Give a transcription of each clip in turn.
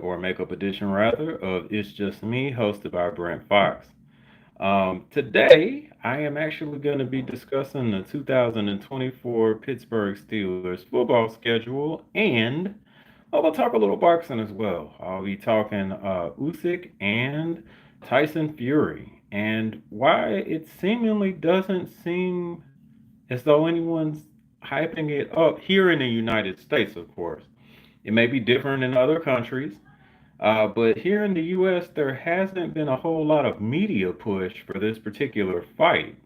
or makeup edition rather, of It's Just Me, hosted by Brent Foxx. Today, I am actually going to be discussing the 2024 Pittsburgh Steelers football schedule, and I will talk a little boxing as well. I'll be talking Usyk and Tyson Fury, and why it seemingly doesn't seem as though anyone's hyping it up here in the United States, of course. It may be different in other countries, but here in the US, there hasn't been a whole lot of media push for this particular fight.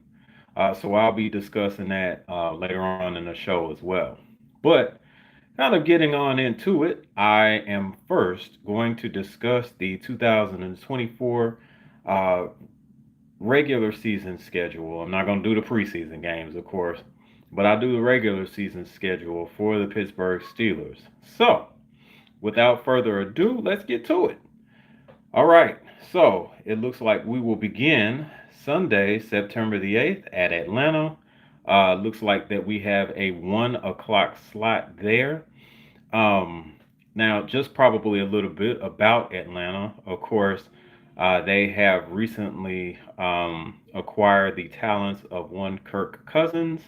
So I'll be discussing that later on in the show as well. But kind of getting on into it, I am first going to discuss the 2024 uh, regular season schedule. I'm not going to do the preseason games, of course, but I'll do the regular season schedule for the Pittsburgh Steelers. So, without further ado, let's get to it. All right, so it looks like we will begin Sunday, September the 8th at Atlanta. Looks like that we have a 1 o'clock slot there. Um, Now, just probably a little bit about Atlanta. Of course, they have recently acquired the talents of one Kirk Cousins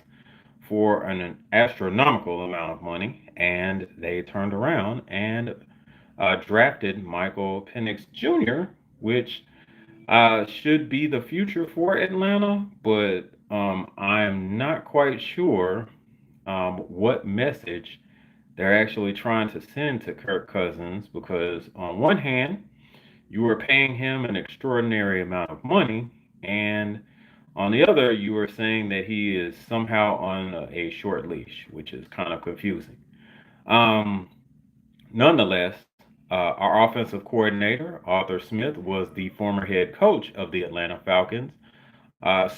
for an astronomical amount of money, and they turned around and drafted Michael Penix Jr., which should be the future for Atlanta, but I'm not quite sure what message they're actually trying to send to Kirk Cousins because, on one hand, you are paying him an extraordinary amount of money, and on the other, you are saying that he is somehow on a short leash, which is kind of confusing. Um, Nonetheless, our offensive coordinator, Arthur Smith, was the former head coach of the Atlanta Falcons.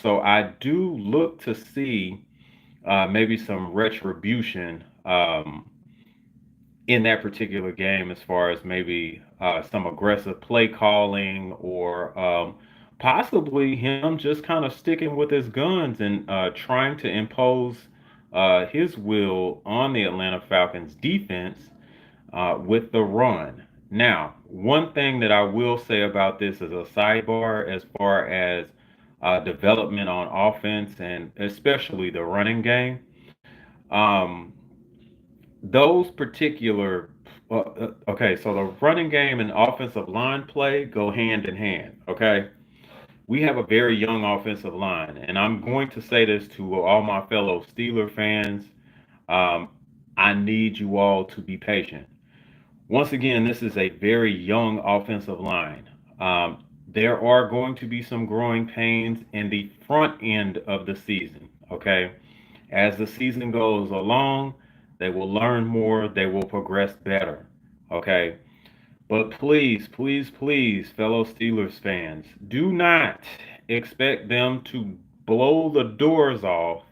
So I do look to see maybe some retribution in that particular game as far as maybe some aggressive play calling or possibly him just kind of sticking with his guns and trying to impose his will on the Atlanta Falcons defense with the run. Now, one thing that I will say about this as a sidebar, as far as development on offense and especially the running game, um, those particular okay, so the running game and offensive line play go hand in hand. Okay, we have a very young offensive line, and I'm going to say this to all my fellow Steeler fans. Um, I need you all to be patient. Once again, this is a very young offensive line. There are going to be some growing pains in the front end of the season. Okay, as the season goes along, they will learn more, they will progress better. Okay, but please, please, please, fellow Steelers fans, do not expect them to blow the doors off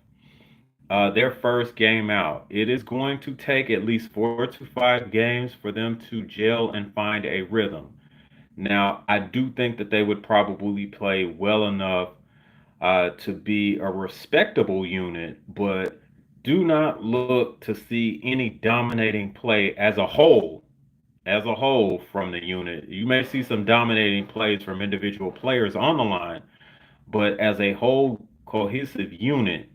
their first game out. It is going to take at least 4 to 5 games for them to gel and find a rhythm. Now, I do think that they would probably play well enough to be a respectable unit, but do not look to see any dominating play as a whole from the unit. You may see some dominating plays from individual players on the line, but as a whole cohesive unit,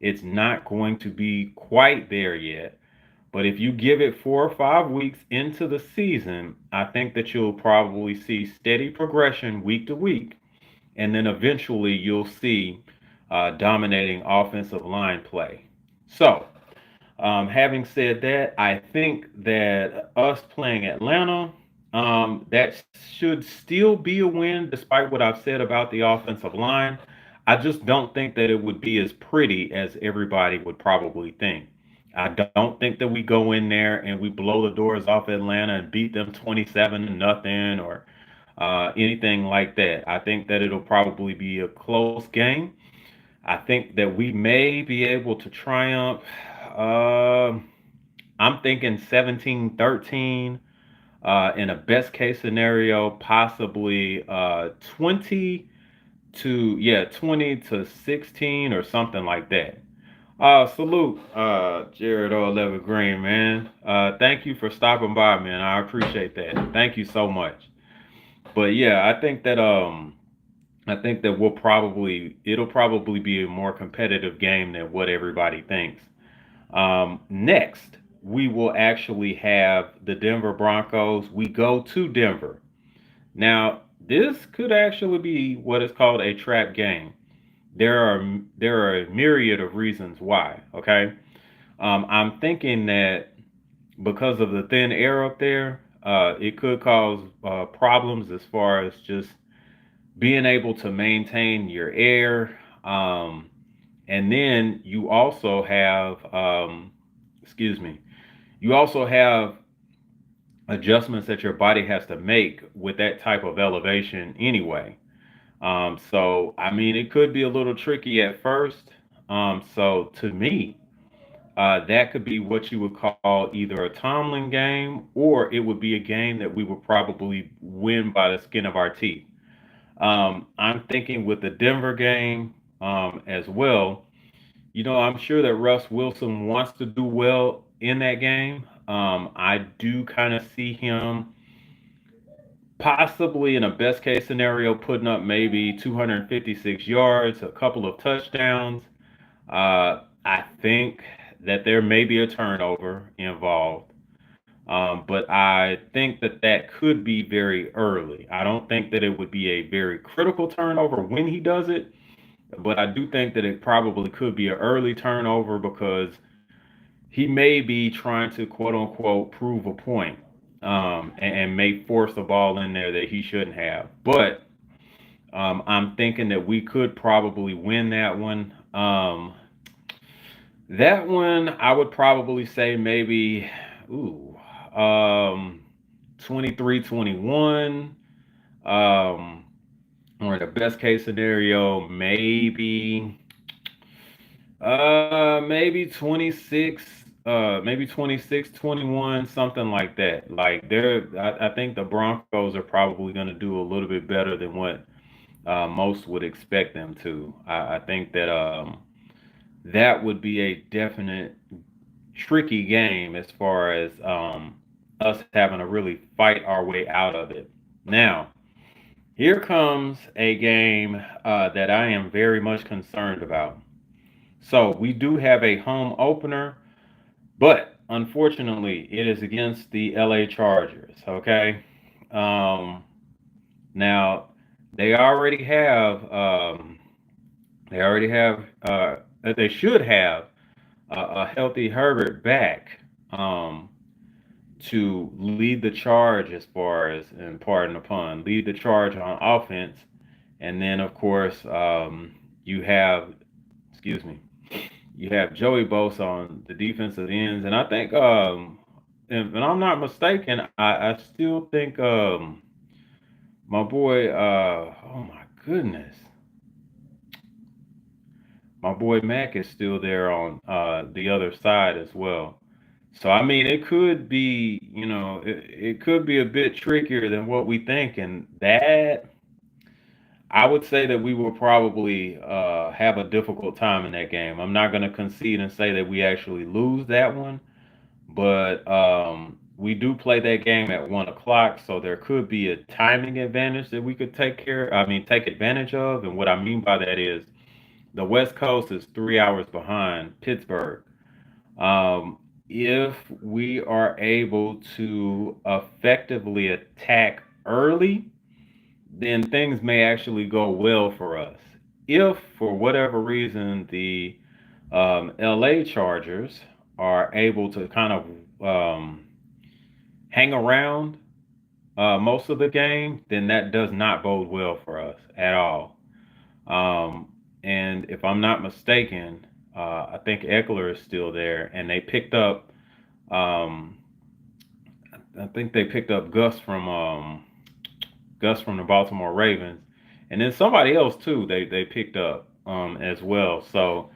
it's not going to be quite there yet. But if you give it 4 or 5 weeks into the season, I think that you'll probably see steady progression week to week. And then eventually you'll see dominating offensive line play. So, having said that, I think that us playing Atlanta, that should still be a win, despite what I've said about the offensive line. I just don't think that it would be as pretty as everybody would probably think. I don't think that we go in there and we blow the doors off Atlanta and beat them 27 to nothing or anything like that. I think that it'll probably be a close game. I think that we may be able to triumph. Uh, I'm thinking 17-13 in a best case scenario, possibly 20 to 16 or something like that. Salute, Jared O. Green, man. Thank you for stopping by, man. I appreciate that. Thank you so much. But yeah, I think that it'll probably be a more competitive game than what everybody thinks. Next, we will actually have the Denver Broncos. We go to Denver. Now, this could actually be what is called a trap game. There are a myriad of reasons why. Okay, I'm thinking that because of the thin air up there, it could cause problems as far as just being able to maintain your air. And then you also have, excuse me, you also have adjustments that your body has to make with that type of elevation anyway. So, I mean, it could be a little tricky at first. So, to me, that could be what you would call either a Tomlin game or it would be a game that we would probably win by the skin of our teeth. I'm thinking with the Denver game as well. I'm sure that Russ Wilson wants to do well in that game. I do kind of see him possibly in a best case scenario putting up maybe 256 yards, a couple of touchdowns. I think that there may be a turnover involved. But I think that that could be very early. I don't think that it would be a very critical turnover when he does it, but I do think that it probably could be an early turnover because he may be trying to quote unquote prove a point, and may force the ball in there that he shouldn't have. But I'm thinking that we could probably win that one. That one, I would probably say maybe, ooh, um, 23-21. Um, or in the best case scenario, maybe 26, maybe 26-21, something like that. Like I think the Broncos are probably going to do a little bit better than what most would expect them to. I think that that would be a definite tricky game as far as us having to really fight our way out of it. Now, here comes a game that I am very much concerned about. So we do have a home opener, but unfortunately, it is against the LA Chargers. Okay. Um, Now they already have they already have they should have a healthy Herbert back to lead the charge as far as, and pardon the pun, lead the charge on offense. And then, of course, you have, excuse me, you have Joey Bosa on the defensive ends. And I think, if I'm not mistaken, I still think my boy, oh my goodness, my boy Mac is still there on the other side as well. So I mean, it could be, it could be a bit trickier than what we think, and that I would say that we will probably have a difficult time in that game. I'm not going to concede and say that we actually lose that one, but we do play that game at 1 o'clock, so there could be a timing advantage that we could take advantage of. And what I mean by that is the West Coast is 3 hours behind Pittsburgh. Um, if we are able to effectively attack early, then things may actually go well for us. If, for whatever reason, the LA Chargers are able to kind of hang around most of the game, then that does not bode well for us at all. And if I'm not mistaken, I think Eckler is still there, and they picked up. Um, I think they picked up Gus from the Baltimore Ravens, and then somebody else too. They picked up as well. So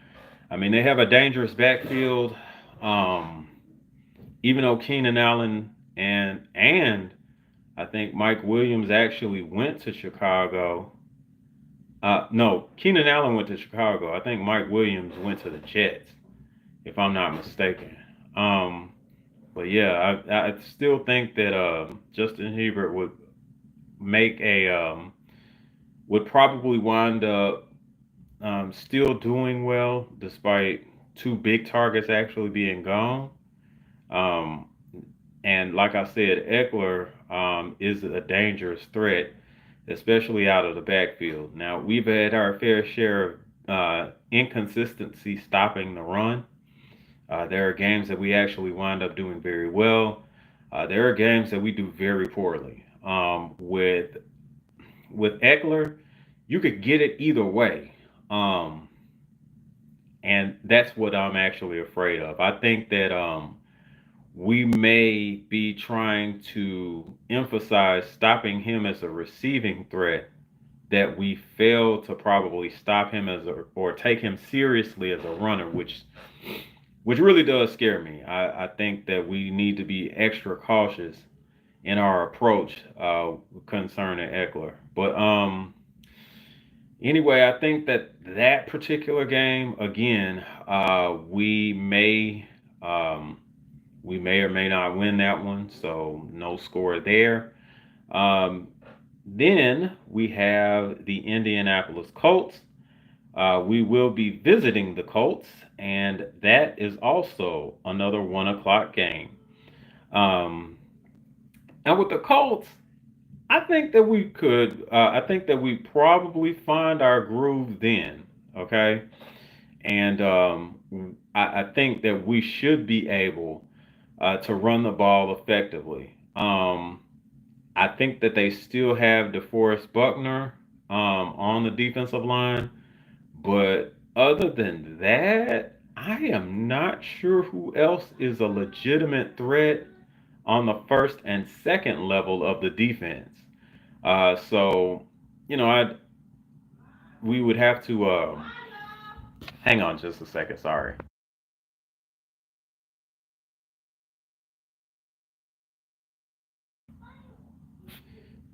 I mean, they have a dangerous backfield. Um, Even though Keenan Allen and I think Mike Williams actually went to Chicago. No, Keenan Allen went to Chicago. I think Mike Williams went to the Jets. if I'm not mistaken. Um, but yeah, I still think that Justin Herbert make a would probably wind up still doing well despite two big targets actually being gone. Um, and like I said, Eckler is a dangerous threat, especially out of the backfield. Now, we've had our fair share of inconsistency stopping the run. There are games that we actually wind up doing very well. There are games that we do very poorly. With Eckler, you could get it either way. Um, and that's what I'm actually afraid of. I think that we may be trying to emphasize stopping him as a receiving threat that we fail to probably stop him as a or take him seriously as a runner, which really does scare me. I think that we need to be extra cautious in our approach concerning Eckler. But anyway, I think that that particular game again, um, we may or may not win that one, so no score there. Um, then we have the Indianapolis Colts. We will be visiting the Colts, and that is also another 1 o'clock game. Um, and with the Colts, I think that we could. I think that we probably find our groove then. Okay, and I think that we should be able to run the ball effectively. I think that they still have DeForest Buckner on the defensive line, but other than that, I am not sure who else is a legitimate threat on the first and second level of the defense. So, you know, I we would have to hang on just a second. Sorry.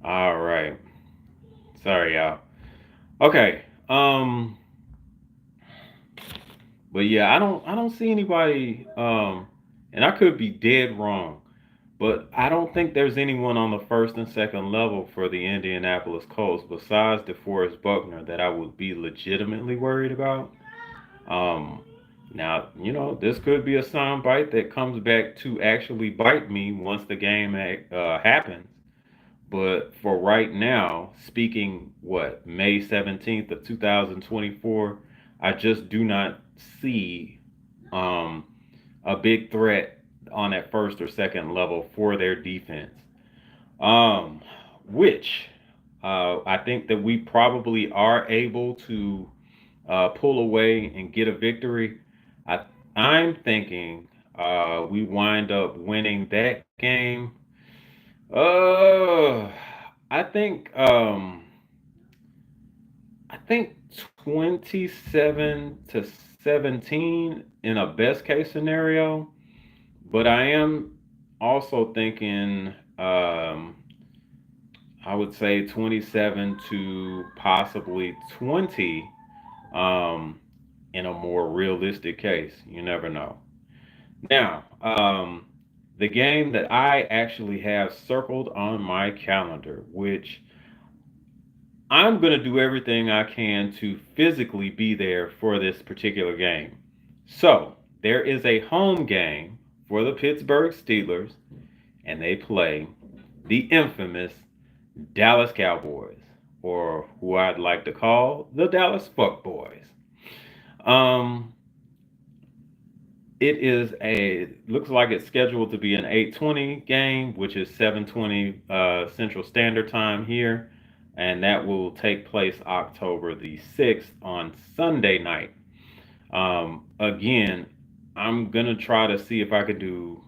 All right. Sorry, y'all. Okay. But yeah, I don't see anybody. And I could be dead wrong, but I don't think there's anyone on the first and second level for the Indianapolis Colts besides DeForest Buckner that I would be legitimately worried about. Um, Now, this could be a sound bite that comes back to actually bite me once the game happens. But for right now, speaking May 17th of 2024, I just do not see um, a big threat on that first or second level for their defense. Um, which I think that we probably are able to pull away and get a victory. I I'm thinking we wind up winning that game. Uh, I think um I think 27-17 in a best case scenario, but I am also thinking I would say 27 to possibly 20 um in a more realistic case. You never know. Now, the game that I actually have circled on my calendar, which I'm going to do everything I can to physically be there for this particular game. So, there is a home game for the Pittsburgh Steelers, and they play the infamous Dallas Cowboys, or who I'd like to call the Dallas Fuckboys. Um, It is a looks like it's scheduled to be an 8:20 game, which is 7:20 Central Standard Time here, and that will take place October the 6th on Sunday night. Again, I'm gonna try to see if I could do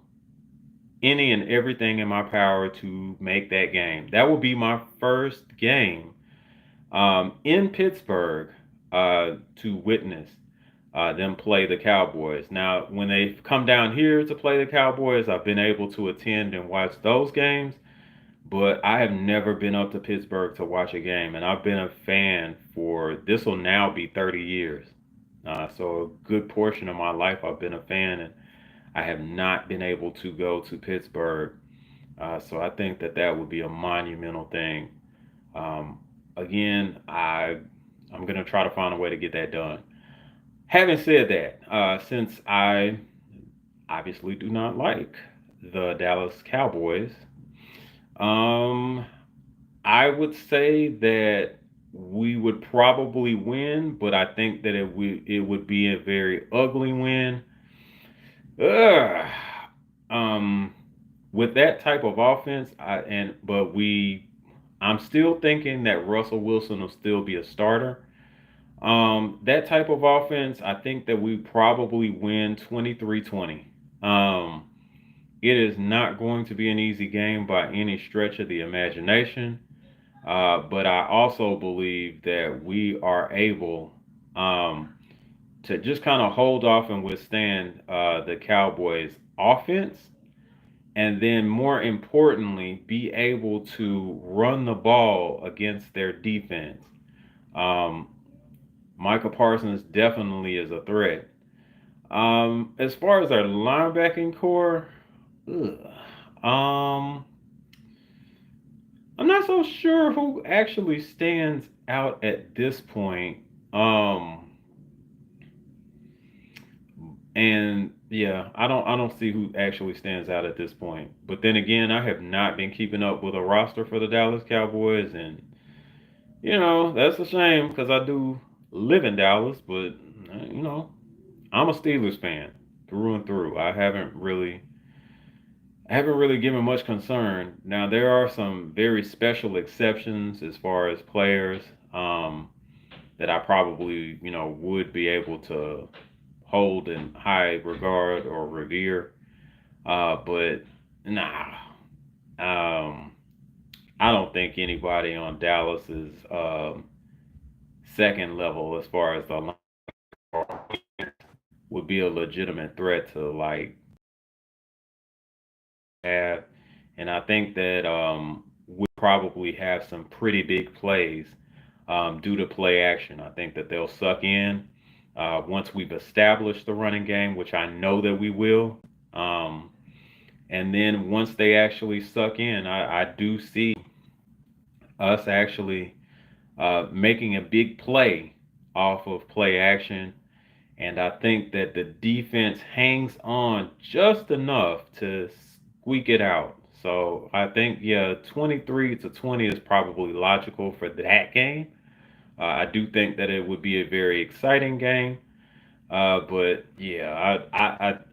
any and everything in my power to make that game. That will be my first game in Pittsburgh to witness them play the Cowboys. Now, when they come down here to play the Cowboys, I've been able to attend and watch those games, but I have never been up to Pittsburgh to watch a game, and I've been a fan for this will now be 30 years. So a good portion of my life I've been a fan, and I have not been able to go to Pittsburgh. So I think that that would be a monumental thing. Um, Again, I'm gonna try to find a way to get that done. Having said that, since I obviously do not like the Dallas Cowboys, um, I would say that we would probably win, but I think that it would be a very ugly win. Ugh. Um, with that type of offense, I'm still thinking that Russell Wilson will still be a starter. That type of offense, I think that we probably win 23-20. Um, it is not going to be an easy game by any stretch of the imagination. But I also believe that we are able um, to just kind of hold off and withstand the Cowboys' offense, and then more importantly, be able to run the ball against their defense. Um, Micah Parsons definitely is a threat. As far as our linebacking core, ugh, um, I'm not so sure who actually stands out at this point. Um, and yeah, I don't see who actually stands out at this point. But then again, I have not been keeping up with a roster for the Dallas Cowboys, and that's a shame because I do live in Dallas, but I'm a Steelers fan through and through. I haven't really given much concern. Now there are some very special exceptions as far as players um, that I probably would be able to hold in high regard or revere. But nah, um, I don't think anybody on Dallas's second level as far as the line would be a legitimate threat to like have. And I think that we probably have some pretty big plays due to play action. I think that they'll suck in once we've established the running game, which I know that we will. Um, and then once they actually suck in, I do see us actually making a big play off of play action. And I think that the defense hangs on just enough to squeak it out. So I think, yeah, 23-20 is probably logical for that game. I do think that it would be a very exciting game. But yeah,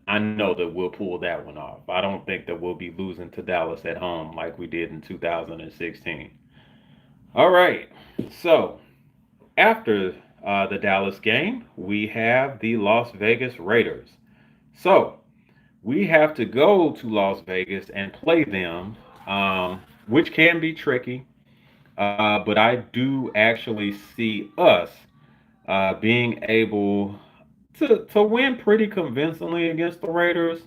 I know that we'll pull that one off. I don't think that we'll be losing to Dallas at home like we did in 2016. All right. So after the Dallas game, we have the Las Vegas Raiders. So we have to go to Las Vegas and play them, which can be tricky. But I do actually see us being able to win pretty convincingly against the Raiders.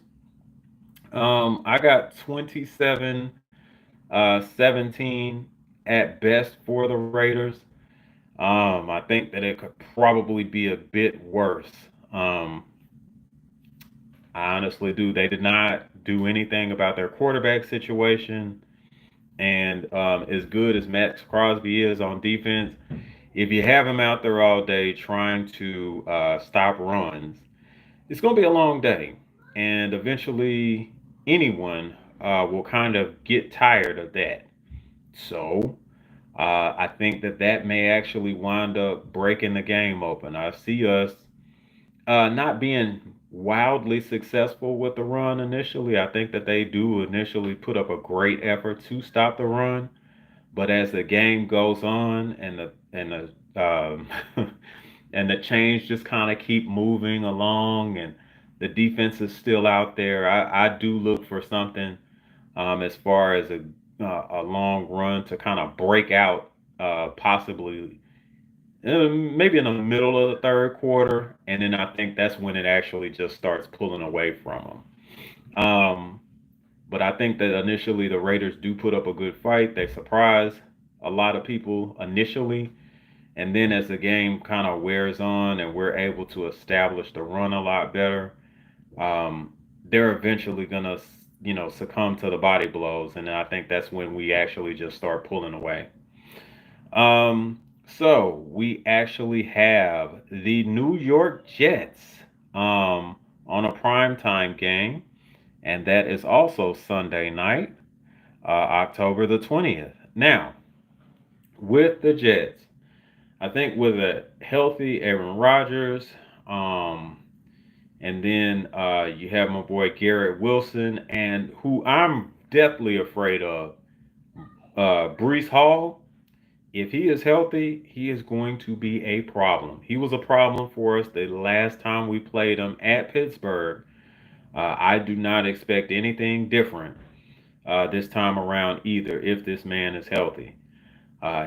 I got 27-17 at best for the Raiders. I think that it could probably be a bit worse. Um, I honestly do. They did not do anything about their quarterback situation. And as good as Max Crosby is on defense, if you have him out there all day trying to stop runs, it's going to be a long day. And eventually, anyone will kind of get tired of that. So, I think that that may actually wind up breaking the game open. I see us not being wildly successful with the run initially. I think that they do initially put up a great effort to stop the run, but as the game goes on and the and the chains just kind of keep moving along and the defense is still out there, I do look for something as far as a long run to kind of break out, possibly maybe in the middle of the third quarter, and then I think that's when it actually just starts pulling away from them. But I think that initially the Raiders do put up a good fight. They surprise a lot of people initially, And then as the game kind of wears on and we're able to establish the run a lot better, um, they're eventually gonna, succumb to the body blows, and I think that's when we actually just start pulling away. So we actually have the New York Jets um, on a primetime game, and that is also Sunday night, October the 20th. Now, with the Jets, I think with a healthy Aaron Rodgers, um, and then you have my boy Garrett Wilson, and who I'm deathly afraid of, Brees Hall. If he is healthy, he is going to be a problem. He was a problem for us the last time we played him at Pittsburgh. I do not expect anything different this time around either if this man is healthy.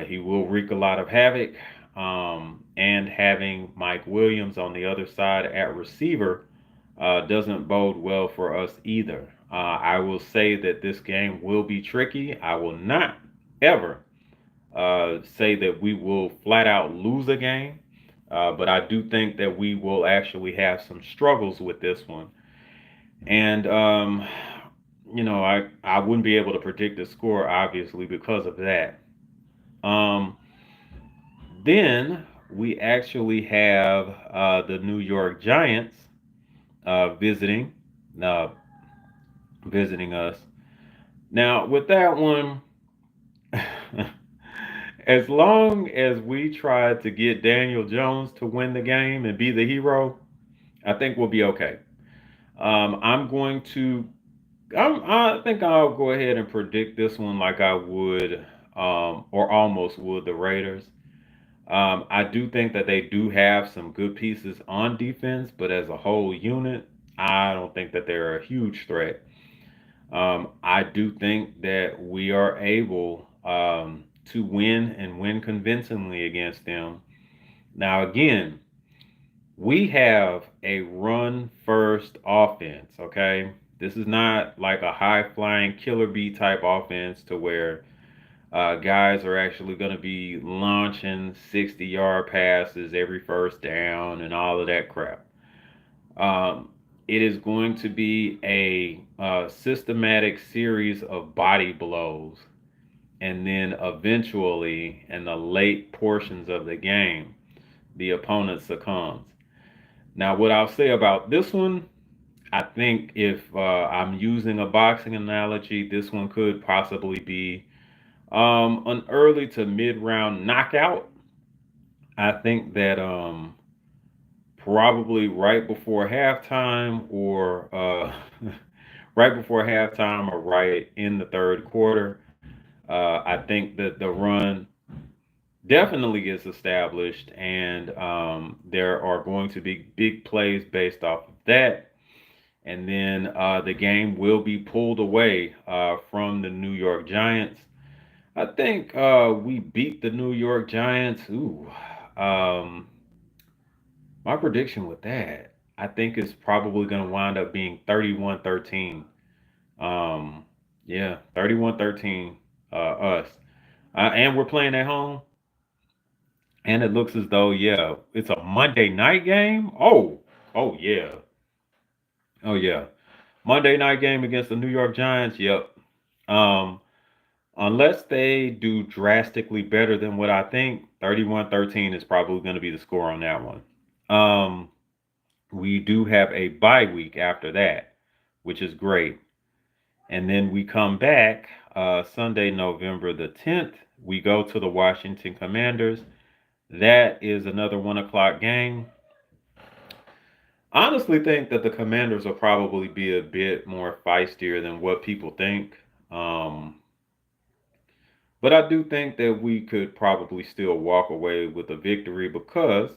He will wreak a lot of havoc. And having Mike Williams on the other side at receiver doesn't bode well for us either. I will say that this game will be tricky. I will not ever say that we will flat out lose a game, but I do think that we will actually have some struggles with this one. And I wouldn't be able to predict the score obviously because of that. Um, then we actually have the New York Giants uh, visiting uh, visiting us. Now with that one, as long as we try to get Daniel Jones to win the game and be the hero, I think we'll be okay. I'm going to. I think I'll go ahead and predict this one like I would, or almost would, the Raiders. I do think that they do have some good pieces on defense, but as a whole unit, I don't think that they're a huge threat. I do think that we are able to win and win convincingly against them. Now, again, we have a run first offense, okay? This is not like a high flying killer bee type offense to where guys are actually going to be launching 60-yard passes every first down and all of that crap. Um, it is going to be a systematic series of body blows, and then eventually, in the late portions of the game, the opponent succumbs. Now, what I'll say about this one, I think if I'm using a boxing analogy, this one could possibly be an early to mid round knockout. I think that probably right before halftime or right before halftime or right in the third quarter, I think that the run definitely gets established, and there are going to be big plays based off of that. And then the game will be pulled away from the New York Giants. I think we beat the New York Giants. Ooh, um, my prediction with that, I think is probably going to wind up being 31-13. Um, yeah, 31-13 us. And we're playing at home. And it looks as though, yeah, it's a Monday night game. Oh yeah. Oh yeah. Monday night game against the New York Giants. Yep. Um, unless they do drastically better than what I think, 31-13 is probably going to be the score on that one. Um, we do have a bye week after that, which is great. And then we come back Sunday, November the 10th. We go to the Washington Commanders. That is another 1 o'clock game. Honestly, think that the Commanders will probably be a bit more feistier than what people think. Um, but I do think that we could probably still walk away with a victory because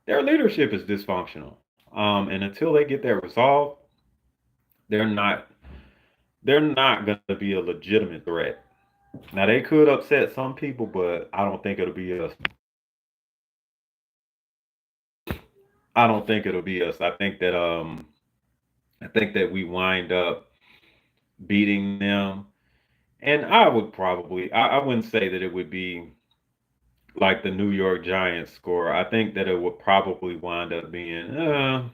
their leadership is dysfunctional. And until they get that resolved, they're not they're not going to be a legitimate threat. Now they could upset some people, but I don't think it'll be us. I don't think it'll be us. I think that we wind up beating them. And I wouldn't say that it would be like the New York Giants score. I think that it would probably wind up being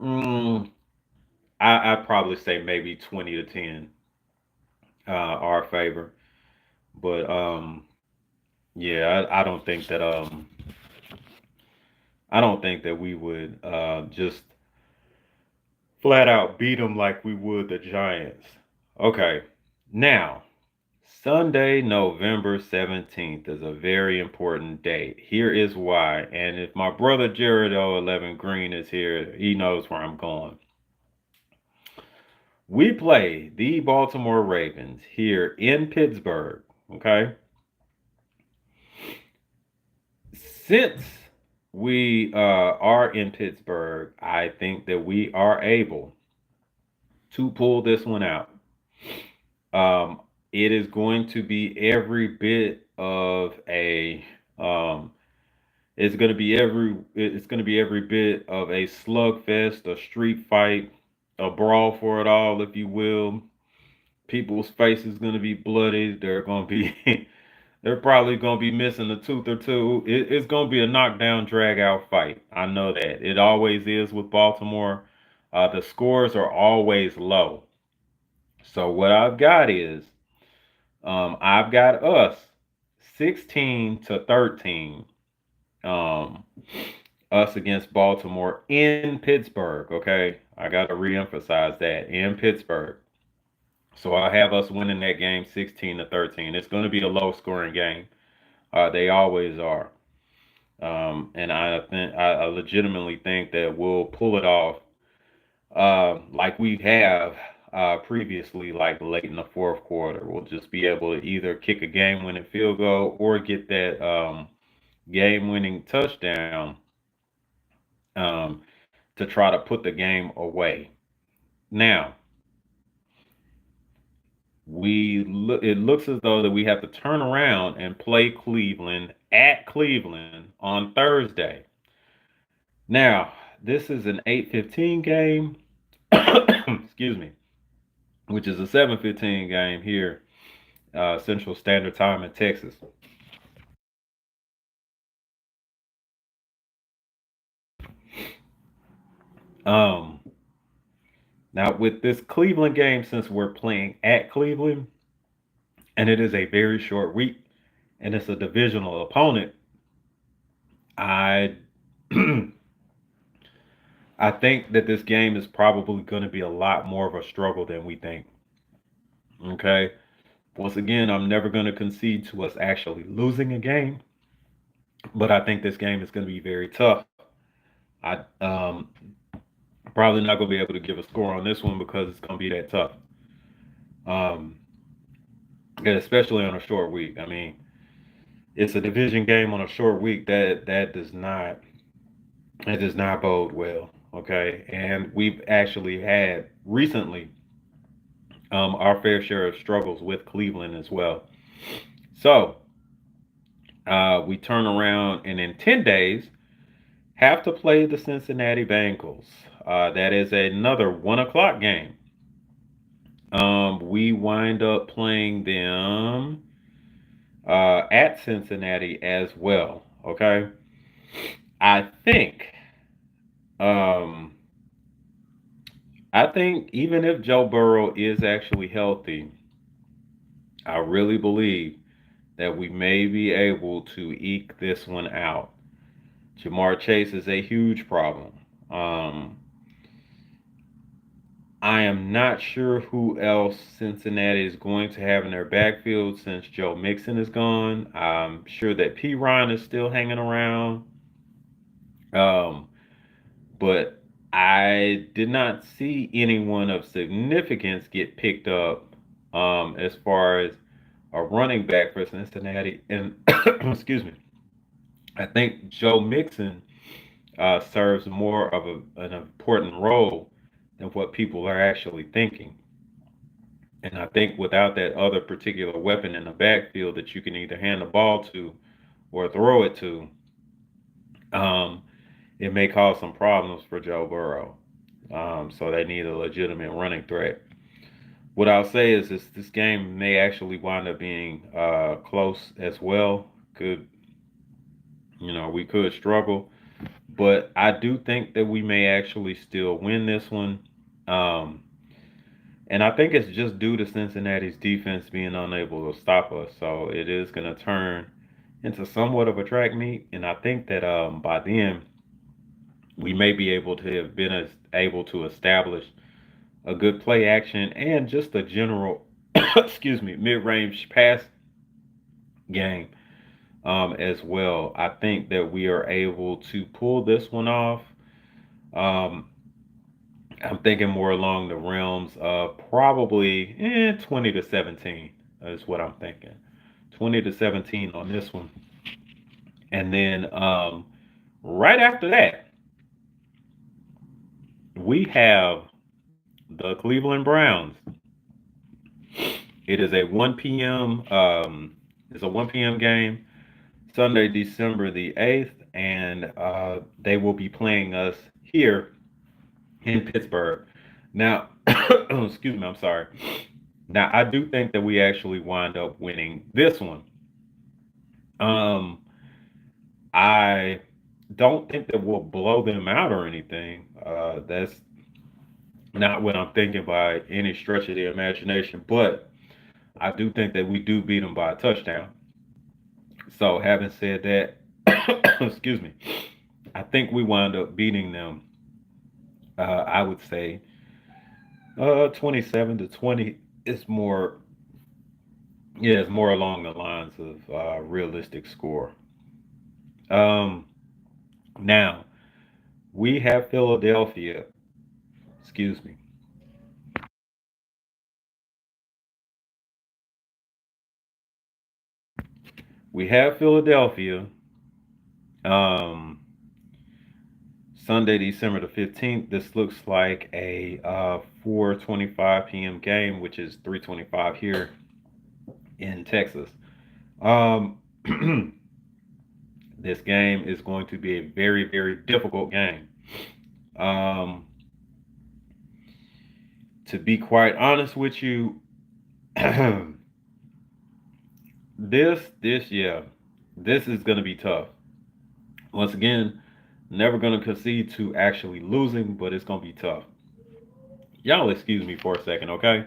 mm, I'd probably say maybe 20-10 our favor. But yeah, I don't think that we would just flat out beat them like we would the Giants. Okay. Now, Sunday, November 17th is a very important date. Here is why. And if my brother Jared 11 Green is here, he knows where I'm going. We play the Baltimore Ravens here in Pittsburgh. Okay. Since we are in Pittsburgh, I think that we are able to pull this one out. Um, it is going to be every bit of a it's going to be every bit of a slugfest, a street fight, a brawl for it all, if you will. People's faces going to be bloody. They're going to be they're probably going to be missing a tooth or two. It's going to be a knockdown, drag out fight. I know that. It always is with Baltimore. The scores are always low. So what I've got is I've got us 16-13. Um, us against Baltimore in Pittsburgh. Okay, I got to reemphasize that in Pittsburgh. So I have us winning that game 16-13. It's going to be a low scoring game. They always are. And I legitimately think that we'll pull it off like we have previously, like late in the fourth quarter. We'll just be able to either kick a game winning field goal or get that game winning touchdown um, to try to put the game away. Now, it looks as though that we have to turn around and play Cleveland at Cleveland on Thursday. Now, this is an 8:15 game. Excuse me, which is a 7:15 game here, Central Standard Time in Texas. Um, Now with this Cleveland game, since we're playing at Cleveland, and it is a very short week, and it's a divisional opponent, I I think that this game is probably going to be a lot more of a struggle than we think. Okay. Once again, I'm never going to concede to us actually losing a game, but I think this game is going to be very tough. I probably not going to be able to give a score on this one because it's going to be that tough. Um, and especially on a short week. I mean, it's a division game on a short week. That does not bode well. Okay, and we've actually had recently our fair share of struggles with Cleveland as well. So we turn around and in 10 days have to play the Cincinnati Bengals. That is another 1 o'clock game. We wind up playing them at Cincinnati as well. Okay. I think, um, I think even if Joe Burrow is actually healthy, I really believe that we may be able to eke this one out. Jamar Chase is a huge problem. Um, I am not sure who else Cincinnati is going to have in their backfield since Joe Mixon is gone. I'm sure that P. Ryan is still hanging around. Um, but I did not see anyone of significance get picked up as far as a running back for Cincinnati. And excuse me, I think Joe Mixon serves more of an important role than what people are actually thinking. And I think without that other particular weapon in the backfield that you can either hand the ball to or throw it to, um, it may cause some problems for Joe Burrow. So they need a legitimate running threat. What I'll say is this game may actually wind up being close as well. Could we could struggle, but I do think that we may actually still win this one. Um, and I think it's just due to Cincinnati's defense being unable to stop us. So it is going to turn into somewhat of a track meet, and I think that by then we may be able to have been able to establish a good play action and just a general, excuse me, mid-range pass game as well. I think that we are able to pull this one off. Um, I'm thinking more along the realms of probably 20 to 17 is what I'm thinking. 20 to 17 on this one. And then right after that, we have the Cleveland Browns. It is a 1 p.m. It's a 1 p.m. game, Sunday, December the 8th, and they will be playing us here in Pittsburgh. Now, excuse me, I'm sorry. Now, I do think that we actually wind up winning this one. Um, I don't think that we'll blow them out or anything. That's not what I'm thinking by any stretch of the imagination, but I do think that we do beat them by a touchdown. So, having said that, excuse me, I think we wind up beating them. I would say 27 to 20 is more, yeah, it's more along the lines of realistic score. Um, Now we have Philadelphia. Excuse me. We have Philadelphia. Um, Sunday, December the 15th. This looks like a 4:25 p.m. game, which is 3:25 here in Texas. Um, this game is going to be a very, very difficult game. Um, to be quite honest with you, yeah, this is going to be tough. Once again, never going to concede to actually losing, but it's going to be tough. Y'all excuse me for a second, okay?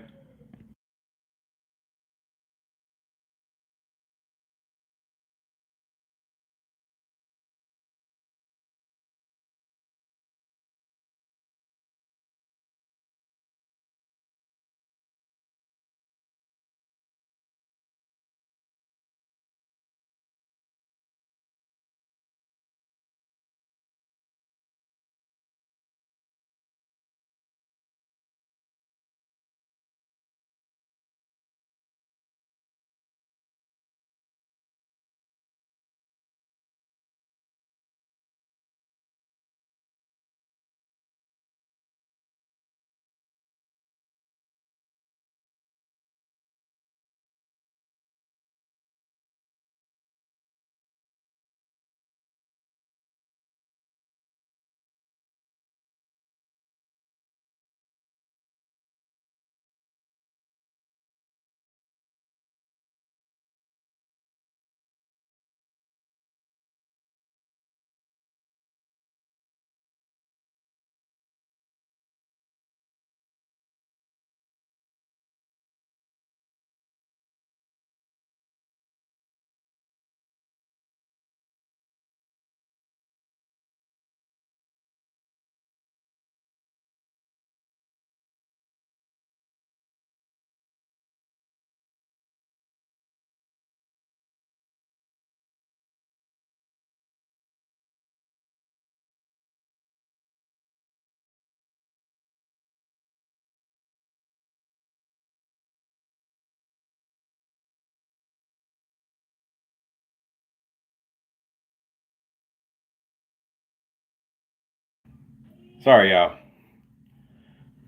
Sorry, y'all.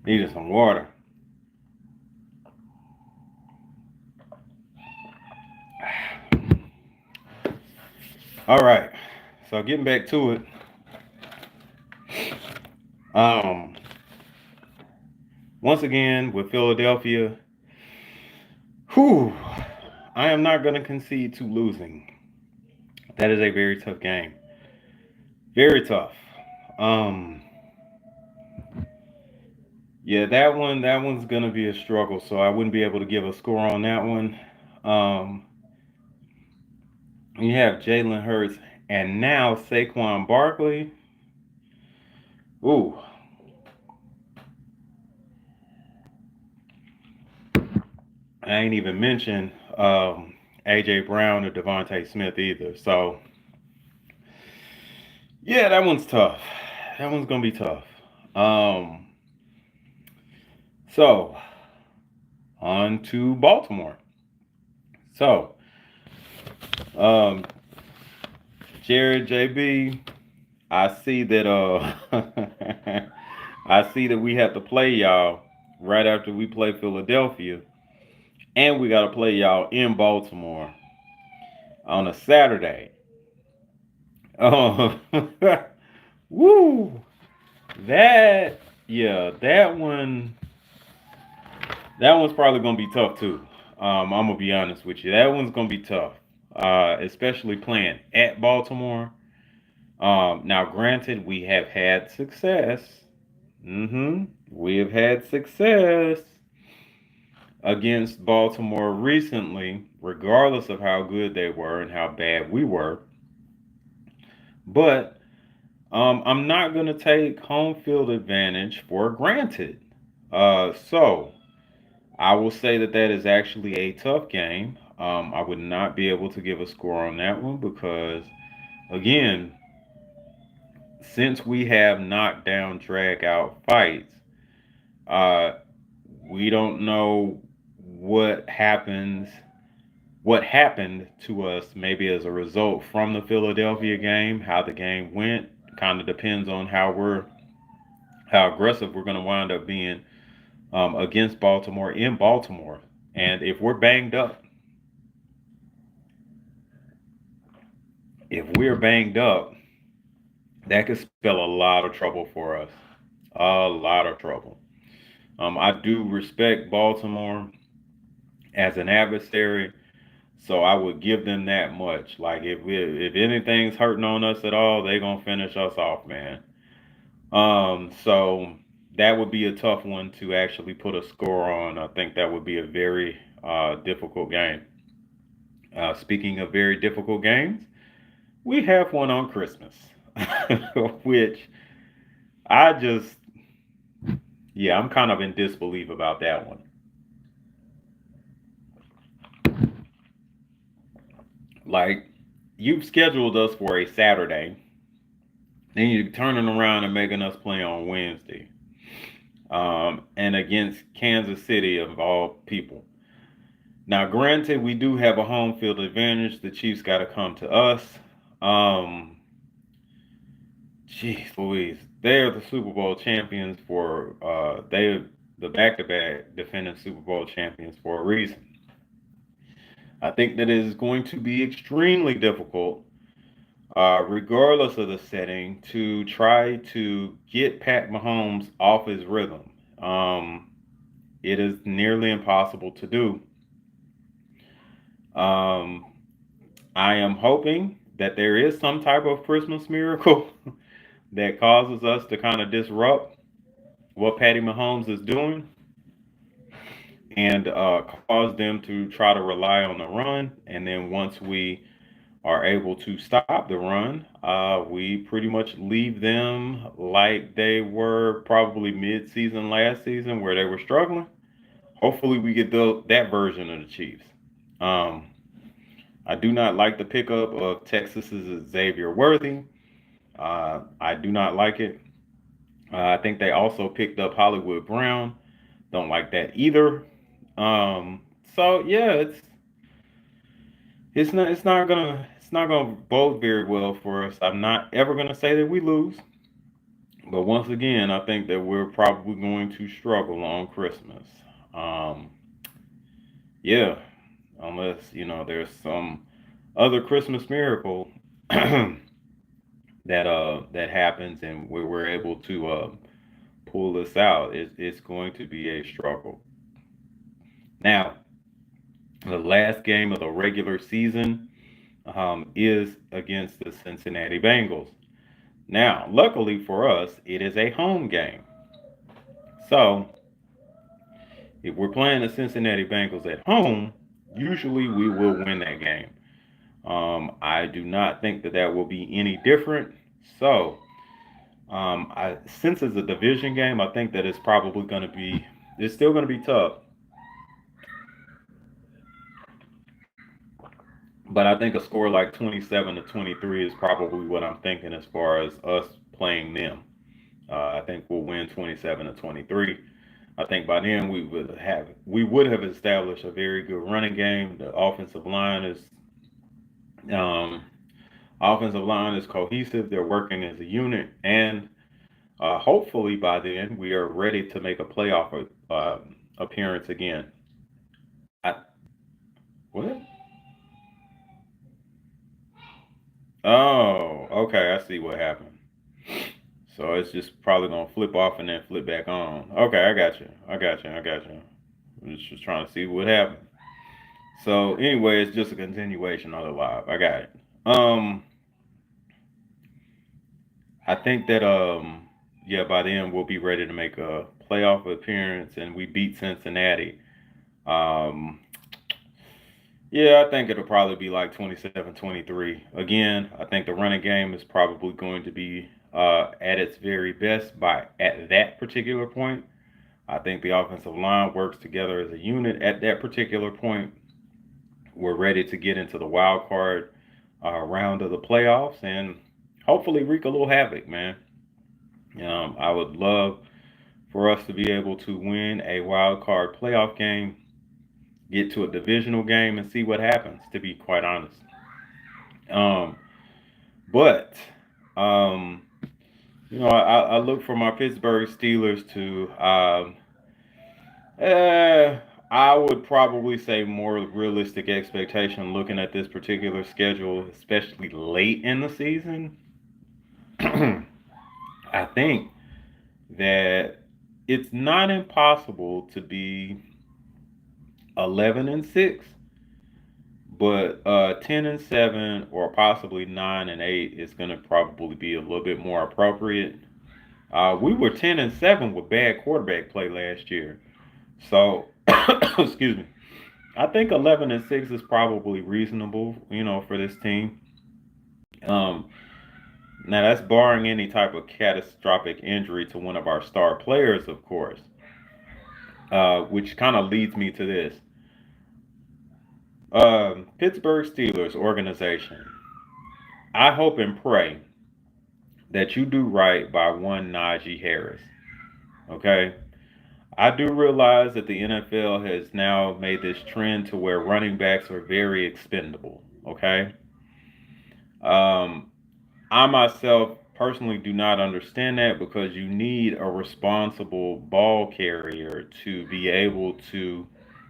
Needed some water. All right. So getting back to it. Um, Once again with Philadelphia. Whew. I am not going to concede to losing. That is a very tough game. Very tough. Um, yeah, that one's gonna be a struggle. So I wouldn't be able to give a score on that one. Um, you have Jalen Hurts and now Saquon Barkley. Ooh, I ain't even mentioned AJ Brown or Devontae Smith either. So yeah, that one's tough. That one's gonna be tough. Um, so on to Baltimore. So um, Jared JB, I see that I see that we have to play y'all right after we play Philadelphia, and we got to play y'all in Baltimore on a Saturday. Oh, woo! That yeah, that one's probably gonna be tough too. I'm gonna be honest with you. That one's gonna be tough, especially playing at Baltimore. Now, granted, we have had success. We have had success against Baltimore recently, regardless of how good they were and how bad we were. But I'm not going to take home field advantage for granted. So I will say that that is actually a tough game. I would not be able to give a score on that one because, again, since we have knockdown, drag out fights, uh, we don't know what happens, what happened to us maybe as a result from the Philadelphia game, how the game went. Kind of depends on how aggressive we're going to wind up being against Baltimore in Baltimore. And if we're banged up, that could spell a lot of trouble for us. A lot of trouble. I do respect Baltimore as an adversary, so I would give them that much. Like if anything's hurting on us at all, they gonna finish us off, man. So that would be a tough one to actually put a score on. I think that would be a very difficult game. Speaking of very difficult games, we have one on Christmas, which I just, yeah, I'm kind of in disbelief about that one. Like, you've scheduled us for a Saturday, then you're turning around and making us play on Wednesday, and against Kansas City of all people. Now, granted, we do have a home field advantage. The Chiefs got to come to us. Um, Jeez Louise, they're the Super Bowl champions for they're the back-to-back defending Super Bowl champions for a reason. I think that it is going to be extremely difficult, regardless of the setting, to try to get Pat Mahomes off his rhythm. It is nearly impossible to do. Um, I am hoping that there is some type of Christmas miracle that causes us to kind of disrupt what Patty Mahomes is doing and cause them to try to rely on the run. And then once we are able to stop the run, we pretty much leave them like they were probably mid-season last season where they were struggling. Hopefully, we get that version of the Chiefs. Um, I do not like the pickup of Texas's Xavier Worthy. I do not like it. I think they also picked up Hollywood Brown. Don't like that either. Um, so yeah, it's not gonna bode very well for us. I'm not ever gonna say that we lose, but once again, I think that we're probably going to struggle on Christmas. Um, yeah, unless there's some other Christmas miracle that happens and we're able to pull this out. It's going to be a struggle. Now, The last game of the regular season is against the Cincinnati Bengals. Now, luckily for us, it is a home game. So, if we're playing the Cincinnati Bengals at home, usually we will win that game. I do not think that that will be any different. So, since it's a division game, I think that it's still going to be tough. But I think a score like 27-23 is probably what I'm thinking as far as us playing them. I think we'll win 27-23. I think by then we would have established a very good running game. The um, offensive line is cohesive. They're working as a unit, and hopefully by then we are ready to make a playoff appearance again. I, what? Oh, okay. I see what happened. So it's just probably gonna flip off and then flip back on. Okay, I got you. I got you. I got you. I'm just trying to see what happened. So anyway, it's just a continuation of the live. I got it. Um, I think that yeah, by then we'll be ready to make a playoff appearance, and we beat Cincinnati. Um, yeah, I think it'll probably be like 27-23. Again, I think the running game is probably going to be at its very best by at that particular point. I think the offensive line works together as a unit at that particular point. We're ready to get into the wild card round of the playoffs and hopefully wreak a little havoc, man. I would love for us to be able to win a wild card playoff game, get to a divisional game, and see what happens. To be quite honest, um, but um, I look for my Pittsburgh Steelers to Uh, I would probably say more realistic expectation looking at this particular schedule, especially late in the season. I think that it's not impossible to be 11-6, but 10-7 or possibly 9-8 is going to probably be a little bit more appropriate. We were 10-7 with bad quarterback play last year, so excuse me. I think 11-6 is probably reasonable, for this team. Um, Now that's barring any type of catastrophic injury to one of our star players, of course. Which kind of leads me to this: Pittsburgh Steelers organization. I hope and pray that you do right by one Najee Harris. Okay, I do realize that the NFL has now made this trend to where running backs are very expendable. Okay, um, I myself personally do not understand that because you need a responsible ball carrier to be able to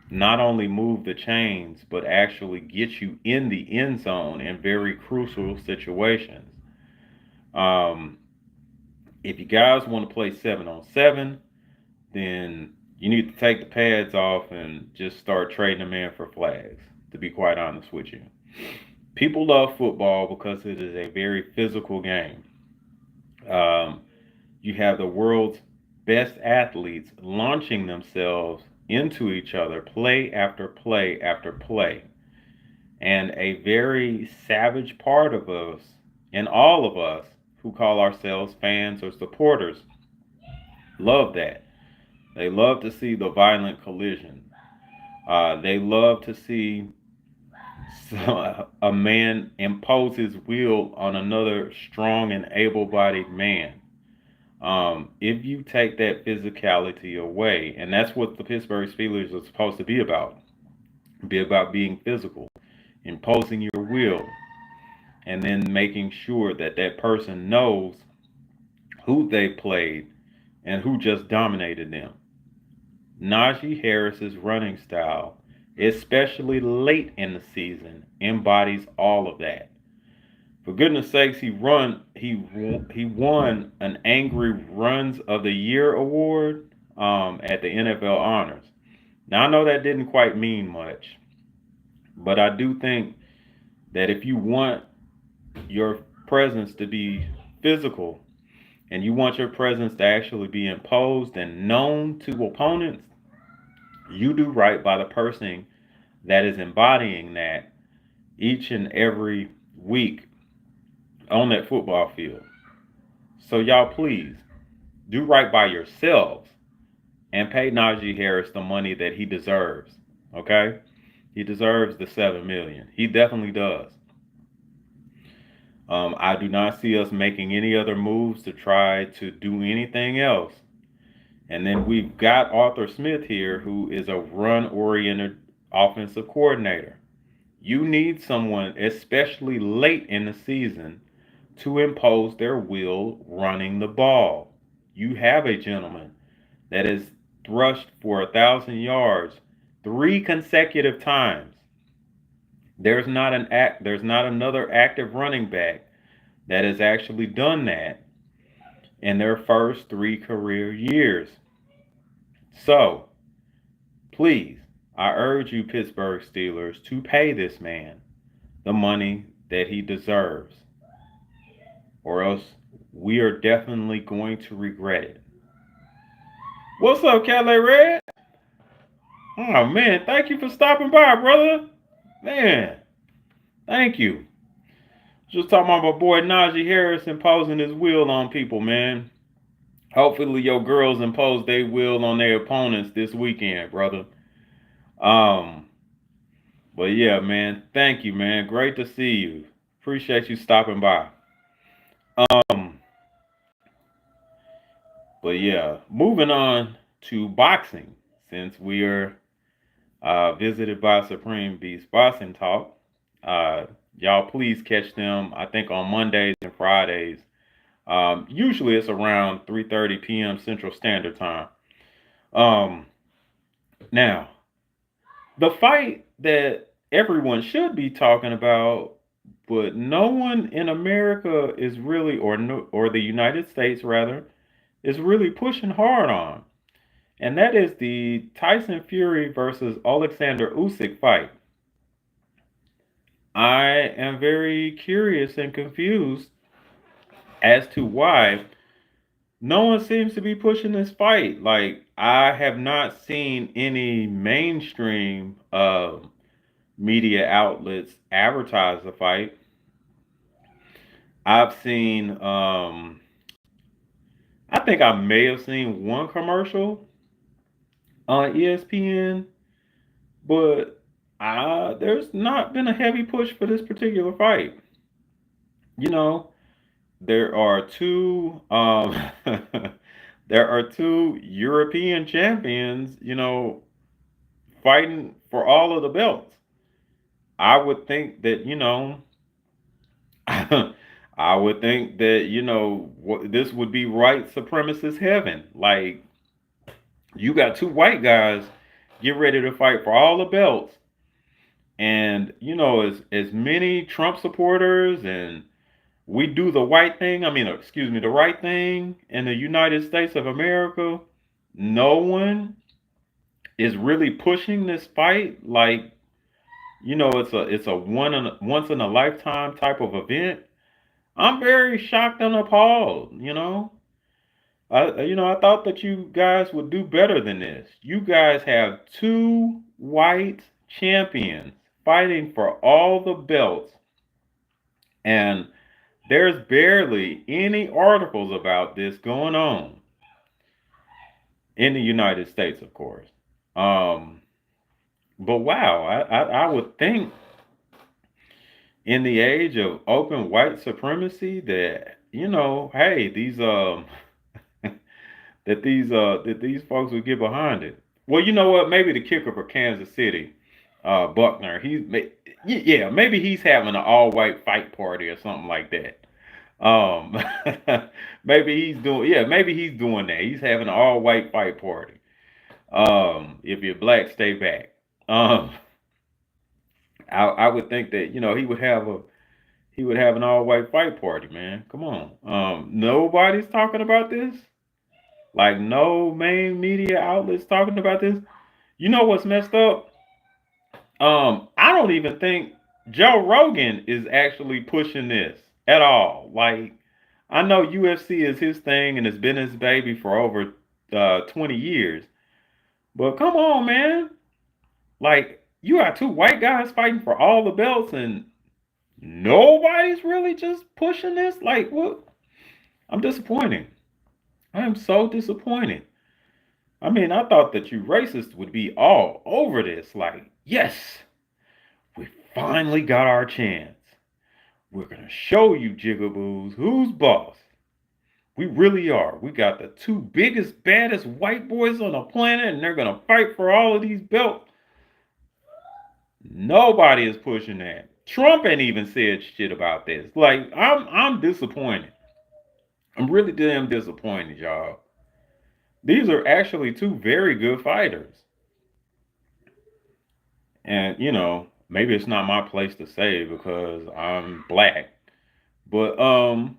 not only move the chains but actually get you in the end zone in very crucial situations. Um, if you guys want to play 7-on-7, then you need to take the pads off and just start trading them in for flags, to be quite honest with you. People love football because it is a very physical game. Um, you have the world's best athletes launching themselves into each other, play after play after play. And a very savage part of us, and all of us who call ourselves fans or supporters, love that. They love to see the violent collision. They love to see a man impose his will on another strong and able bodied man. If you take that physicality away, and that's what the Pittsburgh Steelers are supposed to be about being physical, imposing your will, and then making sure that that person knows who they played and who just dominated them. Najee Harris's running style, especially late in the season, embodies all of that. For goodness sakes, he won an Angry Runs of the Year award at the NFL Honors. Now I know that didn't quite mean much, But I do think that if you want your presence to be physical and you want your presence to actually be imposed and known to opponents, you do right by the person that is embodying that each and every week on that football field. So y'all please do right by yourselves and pay Najee Harris the money that he deserves. Okay? He deserves the 7 million. He definitely does. I do not see us making any other moves to try to do anything else. And then we've got Arthur Smith here, who is a run-oriented offensive coordinator. You need someone, especially late in the season, to impose their will running the ball. You have a gentleman that has thrust for 1,000 yards 3 consecutive times. There's not another active running back that has actually done that in their first 3 career years. So, please, I urge you, Pittsburgh Steelers, to pay this man the money that he deserves, or else we are definitely going to regret it. What's up, Calais Red? Oh man, thank you for stopping by, brother. Man, thank you. Just talking about my boy Najee Harris imposing his will on people, man. Hopefully your girls impose their will on their opponents this weekend, brother. Um, but yeah, man, thank you, man. Great to see you. Appreciate you stopping by. Um, but yeah, moving on to boxing, since we are visited by Supreme Beast Boxing Talk. Uh, y'all please catch them, I think, on Mondays and Fridays. Usually it's around 3:30 p.m. Central Standard Time. Um, Now, the fight that everyone should be talking about, but no one in America is really, or no, or the United States rather, is really pushing hard on, and that is the Tyson Fury versus Alexander Usyk fight. I am very curious and confused as to why no one seems to be pushing this fight. Like, I have not seen any mainstream media outlets advertise the fight. I've seen, I think I may have seen one commercial on ESPN, but there's not been a heavy push for this particular fight. You know, there are two, there are two European champions, fighting for all of the belts. I would think that, I would think that, this would be white supremacist heaven. Like, you got two white guys get ready to fight for all the belts. And, as many Trump supporters and we do the white thing, the right thing in the United States of America, no one is really pushing this fight like, it's a once in a lifetime type of event. I'm very shocked and appalled. I thought that you guys would do better than this. You guys have two white champions fighting for all the belts, and there's barely any articles about this going on in the United States, of course. Um, but wow, I would think in the age of open white supremacy that, hey, these that these folks would get behind it. Well, you know what? Maybe the kicker for Kansas City, Buckner, yeah, maybe he's having an all white fight party or something like that. Um, maybe he's doing that. He's having an all white fight party. If you're black, stay back. Um, I would think that he would have an all white fight party, man. Come on. Nobody's talking about this. Like, no main media outlets talking about this. You know what's messed up? I don't even think Joe Rogan is actually pushing this at all. Like, I know UFC is his thing and it's been his baby for over 20 years. But come on, man. Like, you got two white guys fighting for all the belts and nobody's really just pushing this? Like, what? I'm disappointed. I am so disappointed. I mean, I thought that you racists would be all over this. Like, yes, we finally got our chance. We're going to show you jigaboos who's boss. We really are. We got the two biggest, baddest white boys on the planet, and they're going to fight for all of these belts. Nobody is pushing that. Trump ain't even said shit about this. Like, I'm disappointed. I'm really damn disappointed, y'all. These are actually two very good fighters. And, maybe it's not my place to say because I'm black. But I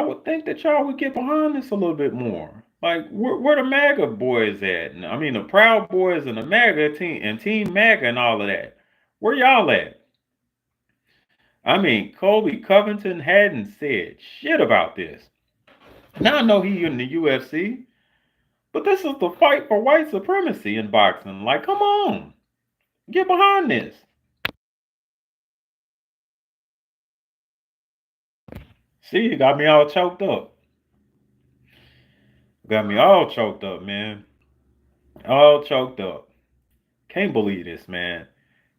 would think that y'all would get behind this a little bit more. Like, where the MAGA boys at? And, I mean, the Proud Boys and the MAGA team and Team MAGA and all of that. Where y'all at? I mean, Colby Covington hadn't said shit about this. Now I know he in the UFC, but this is the fight for white supremacy in boxing. Like, come on, get behind this. See, you got me all choked up. Got me all choked up, man. All choked up. Can't believe this, man.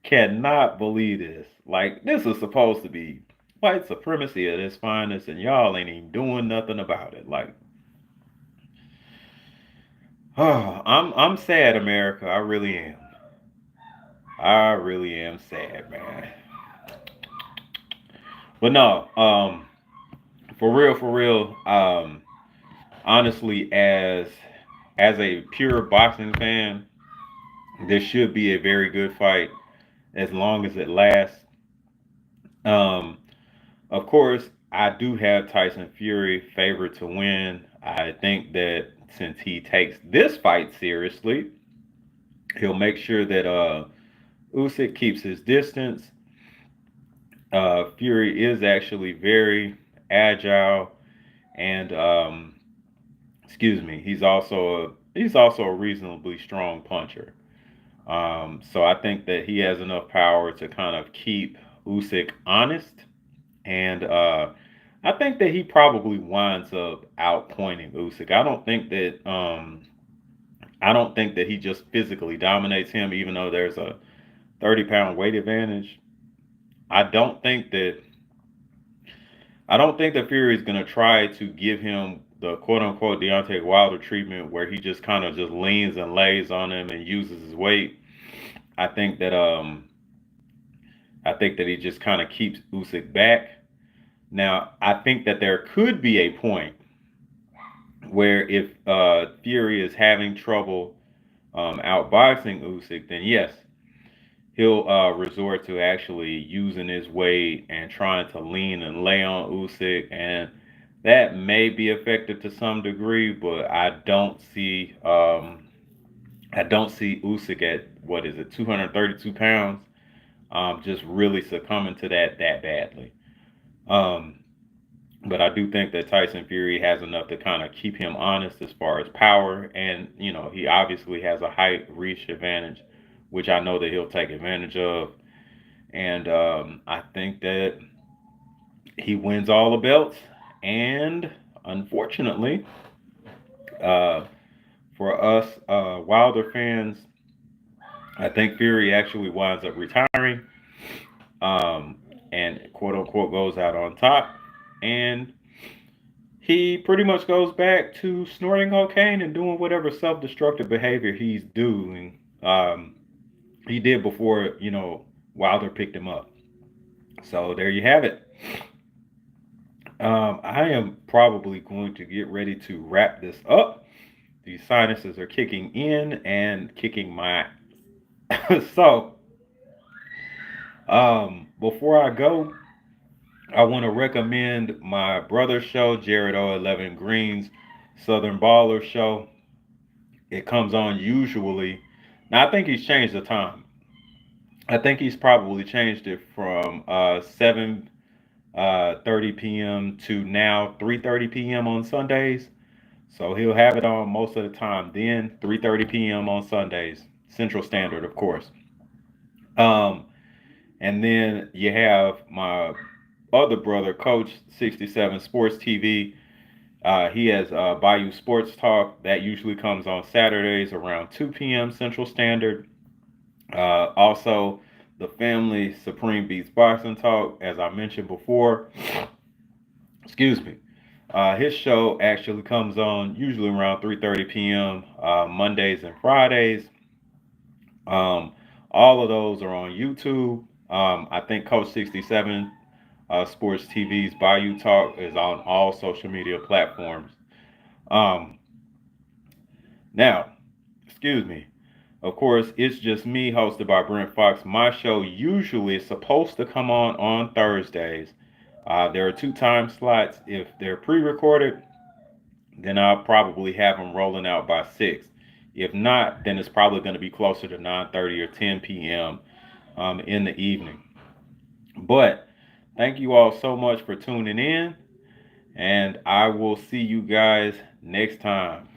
Cannot believe this. Like, this is supposed to be white supremacy at its finest, and y'all ain't even doing nothing about it. Like, oh, I'm sad, America. I really am. I really am sad, man. But no, for real. Honestly, as a pure boxing fan, this should be a very good fight as long as it lasts. Um, of course, I do have Tyson Fury favored to win. I think that since he takes this fight seriously, he'll make sure that Usyk keeps his distance. Fury is actually very agile, and excuse me, he's also a reasonably strong puncher. So I think that he has enough power to kind of keep Usyk honest, and I think that he probably winds up outpointing Usyk. I don't think that he just physically dominates him, even though there's a 30-pound weight advantage. I don't think that I don't think that Fury is going to try to give him the quote unquote Deontay Wilder treatment where he just kind of just leans and lays on him and uses his weight. I think that he just kind of keeps Usyk back. Now, I think that there could be a point where if Fury is having trouble outboxing Usyk, then yes, he'll resort to actually using his weight and trying to lean and lay on Usyk, and that may be effective to some degree, but I don't see Usyk at what is it, 232 pounds, just really succumbing to that badly. Um, but I do think that Tyson Fury has enough to kind of keep him honest as far as power, and he obviously has a height reach advantage, which I know that he'll take advantage of. And I think that he wins all the belts. And unfortunately, uh, for us Wilder fans, I think Fury actually winds up retiring, um, and quote unquote goes out on top. And he pretty much goes back to snorting cocaine and doing whatever self destructive behavior he's doing. He did before, Wilder picked him up. So there you have it. I am probably going to get ready to wrap this up. These sinuses are kicking in and kicking my. So, before I go, I want to recommend my brother's show, Jared O. 11 Green's Southern Baller Show. It comes on usually Now I think he's changed the time. I think he's probably changed it from 7 30 p.m. to now 3:30 p.m. on Sundays. So he'll have it on most of the time. Then 3:30 p.m. on Sundays, Central Standard, of course. Um, and then you have my other brother, Coach 67 Sports TV. He has Bayou Sports Talk that usually comes on Saturdays around 2 p.m. Central Standard. Also, the Family Supreme Beats Boxing Talk, as I mentioned before. Excuse me. His show actually comes on usually around 3:30 p.m. Mondays and Fridays. Um, all of those are on YouTube. I think Coach 67 Sports TV's Bayou Talk is on all social media platforms. Um, now, excuse me. Of course, it's just me, hosted by Brent Foxx. My show usually is supposed to come on Thursdays. There are two time slots. If they're pre-recorded, then I'll probably have them rolling out by 6. If not, then it's probably going to be closer to 9:30 or 10 p.m. In the evening. But thank you all so much for tuning in, and I will see you guys next time.